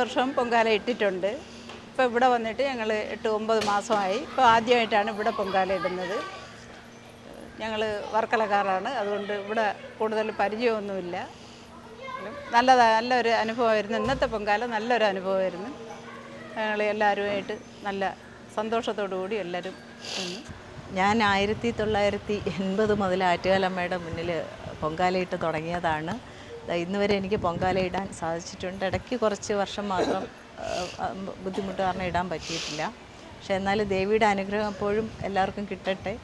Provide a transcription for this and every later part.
വർഷവും പൊങ്കാല ഇട്ടിട്ടുണ്ട്. ഇപ്പോൾ ഇവിടെ വന്നിട്ട് ഞങ്ങൾ 8-9 മാസമായി. ഇപ്പോൾ ആദ്യമായിട്ടാണ് ഇവിടെ പൊങ്കാല ഇടുന്നത്. ഞങ്ങൾ വർക്കലക്കാരാണ്, അതുകൊണ്ട് ഇവിടെ കൂടുതൽ പരിചയമൊന്നുമില്ല. നല്ലൊരു അനുഭവമായിരുന്നു. ഇന്നത്തെ പൊങ്കാല നല്ലൊരു അനുഭവമായിരുന്നു. ഞങ്ങൾ എല്ലാവരുമായിട്ട് നല്ല സന്തോഷത്തോടു കൂടി എല്ലാവരും നിന്ന്. ഞാൻ 1980 മുതൽ ആറ്റുകാലമ്മയുടെ മുന്നിൽ പൊങ്കാലയിട്ട് തുടങ്ങിയതാണ്. ഇന്ന് വരെ എനിക്ക് പൊങ്കാലയിടാൻ സാധിച്ചിട്ടുണ്ട്. ഇടയ്ക്ക് കുറച്ച് വർഷം മാത്രം ബുദ്ധിമുട്ട് കാരണം ഇടാൻ പറ്റിയിട്ടില്ല. പക്ഷേ എന്നാലും ദേവിയുടെ അനുഗ്രഹം എപ്പോഴും എല്ലാവർക്കും കിട്ടട്ടെ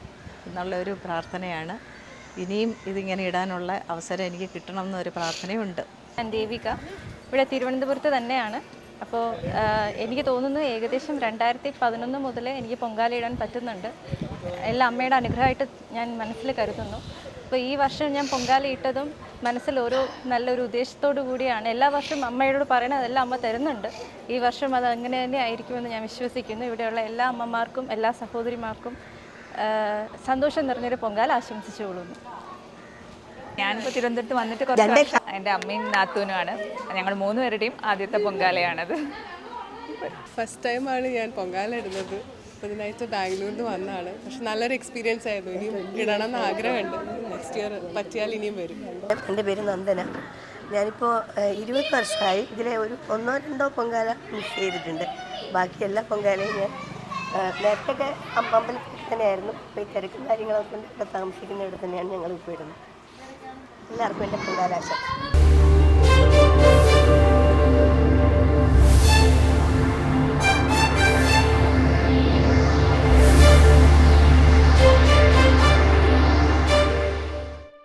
എന്നുള്ളൊരു പ്രാർത്ഥനയാണ്. ഇനിയും ഇതിങ്ങനെ ഇടാനുള്ള അവസരം എനിക്ക് കിട്ടണം എന്നൊരു പ്രാർത്ഥനയുണ്ട്. ഞാൻ ദേവിക, ഇവിടെ തിരുവനന്തപുരത്ത് തന്നെയാണ്. അപ്പോൾ എനിക്ക് തോന്നുന്നു ഏകദേശം 2011 മുതൽ എനിക്ക് പൊങ്കാല ഇടാൻ പറ്റുന്നുണ്ട്. എല്ലാം അമ്മയുടെ അനുഗ്രഹമായിട്ട് ഞാൻ മനസ്സിൽ കരുതുന്നു. അപ്പോൾ ഈ വർഷം ഞാൻ പൊങ്കാല ഇട്ടതും മനസ്സിൽ നല്ലൊരു ഉദ്ദേശത്തോടു കൂടിയാണ്. എല്ലാ വർഷവും അമ്മയോട് പറയണതെല്ലാം അമ്മ തരുന്നുണ്ട്. ഈ വർഷം അത് അങ്ങനെ തന്നെ ആയിരിക്കുമെന്ന് ഞാൻ വിശ്വസിക്കുന്നു. ഇവിടെയുള്ള എല്ലാ അമ്മമാർക്കും എല്ലാ സഹോദരിമാർക്കും സന്തോഷം നിറഞ്ഞൊരു പൊങ്കാല ആശംസിച്ചുകൊള്ളുന്നു. ഞാനിപ്പോൾ തിരുവനന്തപുരത്ത് വന്നിട്ട് കുറച്ച് വർഷം എൻ്റെ അമ്മയും നാത്തൂനുമാണ്. ഞങ്ങൾ 3 പേരുടെയും ആദ്യത്തെ പൊങ്കാലയാണത്. ഫസ്റ്റ് ടൈമാണ് ഞാൻ പൊങ്കാല ഇടുന്നത്. അപ്പോൾ ഇതിനായിട്ട് ബാംഗ്ലൂരിൽ നിന്ന് വന്നതാണ്. പക്ഷെ നല്ലൊരു എക്സ്പീരിയൻസ് ആയിരുന്നു. ഇനിയും ഇടണം എന്ന് ആഗ്രഹമുണ്ട്. നെക്സ്റ്റ് ഇയർ പറ്റിയാൽ ഇനിയും വരും. എൻ്റെ പേര് നന്ദന. ഞാനിപ്പോൾ 20 വർഷമായി. ഇതിലെ ഒരു 1-2 പൊങ്കാല മിസ് ചെയ്തിട്ടുണ്ട്. ബാക്കി എല്ലാ പൊങ്കാലയും ഞാൻ നേരത്തെ അമ്പലത്തിൽ തന്നെയായിരുന്നു. ഇപ്പോൾ ഈ തിരക്കും കാര്യങ്ങളൊക്കെ കൊണ്ട് ഇവിടെ താമസിക്കുന്ന ഇവിടെ തന്നെയാണ് ഞങ്ങൾ ഇപ്പോൾ ഇടുന്നത്. എല്ലാവർക്കും എൻ്റെ പൊങ്കാലാശം.